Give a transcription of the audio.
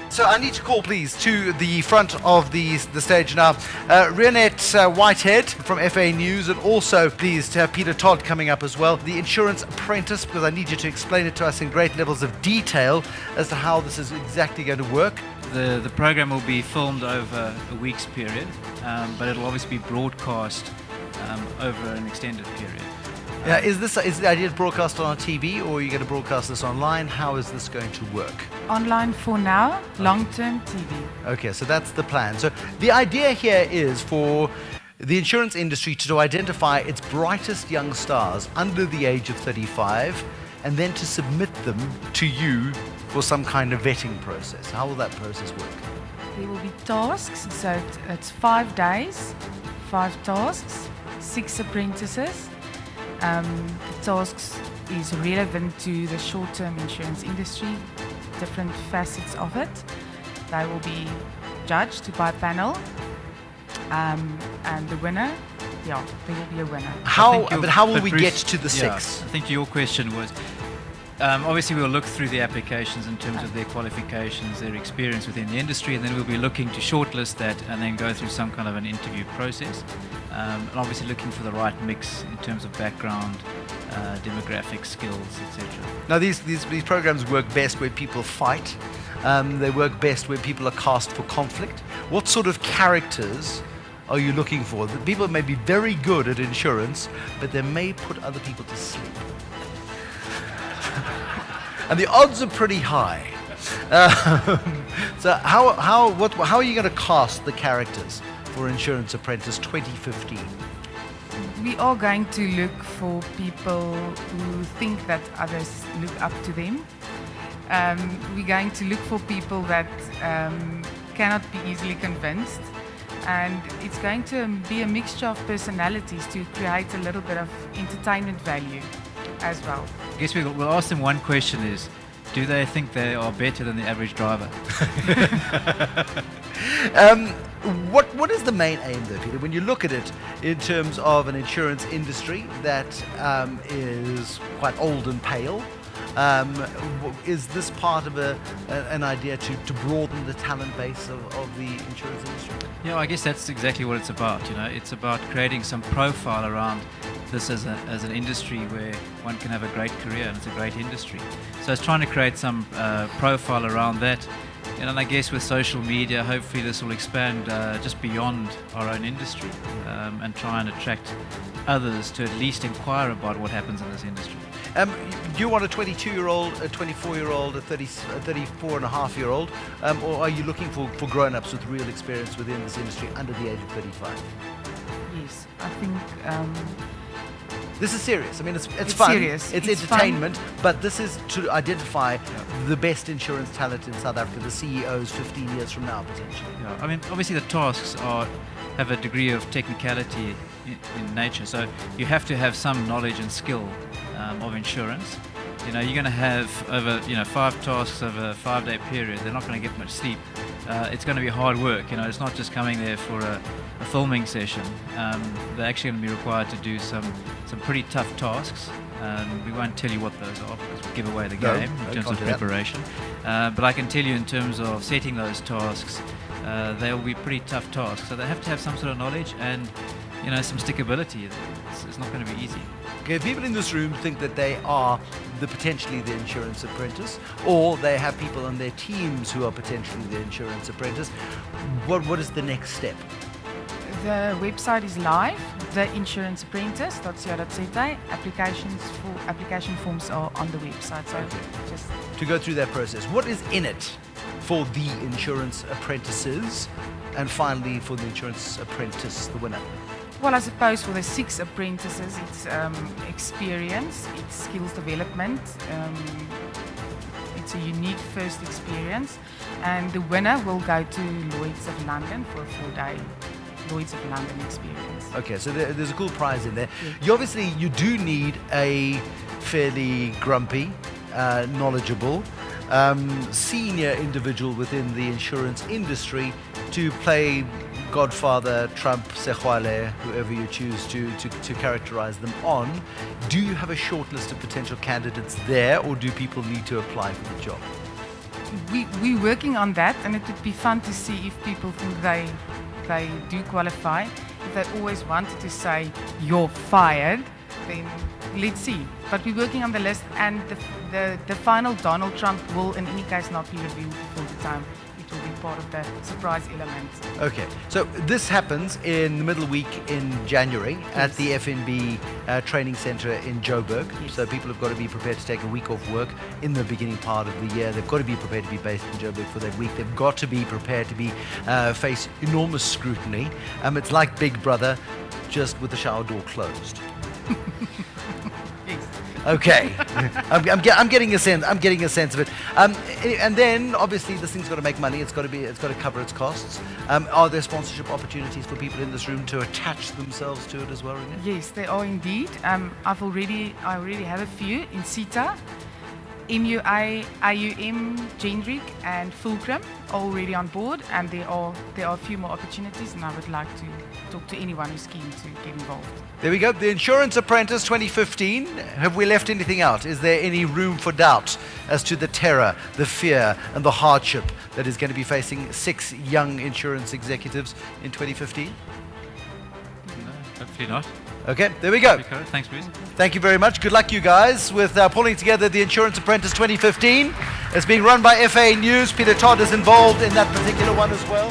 So I need to call, please, to the front of the stage now, Rianet Whitehead from FAnews, and also, please, to have Peter Todd coming up as well, the Insurance Apprentice, because I need you to explain it to us in great levels of detail as to how this is exactly going to work. The program will be filmed over a week's period, but it'll obviously be broadcast over an extended period. Is the idea to broadcast on TV, or are you going to broadcast this online? How is this going to work? Online for now, long-term TV. Okay, so that's the plan. So the idea here is for the insurance industry to identify its brightest young stars under the age of 35 and then to submit them to you for some kind of vetting process. How will that process work? There will be tasks, so it's 5 days, 5 tasks, 6 apprentices. The tasks is relevant to the short-term insurance industry, different facets of it. They will be judged by a panel, and the winner, there will be a winner. How will we Bruce, get to the 6? I think your question was, obviously we'll look through the applications in terms of their qualifications, their experience within the industry, and then we'll be looking to shortlist that and then go through some kind of an interview process. And obviously looking for the right mix in terms of background, demographic skills, etc. Now these programs work best where people fight. They work best where people are cast for conflict. What sort of characters are you looking for? The people may be very good at insurance, but they may put other people to sleep. And the odds are pretty high. So how are you going to cast the characters for Insurance Apprentice 2015? We are going to look for people who think that others look up to them. We're going to look for people that cannot be easily convinced. And it's going to be a mixture of personalities to create a little bit of entertainment value as well. I guess we'll ask them one question is, do they think they are better than the average driver? What is the main aim though, Peter, when you look at it in terms of an insurance industry that is quite old and pale? Is this part of an idea to broaden the talent base of the insurance industry? Yeah, I guess that's exactly what it's about. You know, it's about creating some profile around this as an industry where one can have a great career, and it's a great industry. So it's trying to create some profile around that. And I guess with social media, hopefully this will expand just beyond our own industry and try and attract others to at least inquire about what happens in this industry. Do you want a 22-year-old, a 24-year-old, a 34-and-a-half-year-old, or are you looking for grown-ups with real experience within this industry under the age of 35? Yes, I think... This is serious. I mean, it's fun. Serious. It's entertainment, but this is to identify the best insurance talent in South Africa, the CEOs 15 years from now, potentially. Yeah, I mean, obviously the tasks have a degree of technicality in nature, so you have to have some knowledge and skill of insurance. You know, you're going to have over 5 tasks over a 5-day period. They're not going to get much sleep. It's going to be hard work. You know, it's not just coming there for a filming session. They're actually going to be required to do some pretty tough tasks. We won't tell you what those are because we give away the game in terms of preparation. But I can tell you in terms of setting those tasks, they will be pretty tough tasks. So they have to have some sort of knowledge and some stickability. It's not going to be easy. Okay, people in this room think that they are potentially the insurance apprentice, or they have people on their teams who are potentially the insurance apprentice. What is the next step? The website is live, theinsuranceapprentice.co.za. Application forms are on the website, so just to go through that process. What is in it for the insurance apprentices, and finally for the insurance apprentice, the winner? Well, I suppose for the 6 apprentices, it's experience, it's skills development, it's a unique first experience, and the winner will go to Lloyd's of London for a 4-day Lloyd's of London experience. Okay, so there's a cool prize in there. Yes. You do need a fairly grumpy, knowledgeable, senior individual within the insurance industry to play Godfather, Trump, Sechwale, whoever you choose to characterize them on. Do you have a short list of potential candidates there, or do people need to apply for the job? we're working on that, and it would be fun to see if people think they do qualify. If they always wanted to say you're fired, then let's see. But we're working on the list, and the final Donald Trump will in any case not be revealed before the time. It will be part of the surprise element. Okay, so this happens in the middle week in January at the FNB Training Centre in Joburg. Yes. So people have got to be prepared to take a week off work in the beginning part of the year. They've got to be prepared to be based in Joburg for that week. They've got to be prepared to be face enormous scrutiny. It's like Big Brother, just with the shower door closed. Yes. Okay, I'm getting a sense. I'm getting a sense of it. And then obviously this thing's got to make money. It's got to cover its costs. Are there sponsorship opportunities for people in this room to attach themselves to it as well, Rianet? Yes, they are indeed. I already have a few in CETA, MUA, IUM, Gendrick, and Fulcrum already on board, and there are a few more opportunities, and I would like to talk to anyone who's keen to get involved. There we go. The Insurance Apprentice 2015. Have we left anything out? Is there any room for doubt as to the terror, the fear, and the hardship that is going to be facing 6 young insurance executives in 2015? No, hopefully not. Okay, there we go. Okay, thanks, Bruce. Thank you very much. Good luck, you guys, with pulling together the Insurance Apprentice 2015. It's being run by FAnews. Peter Todd is involved in that particular one as well.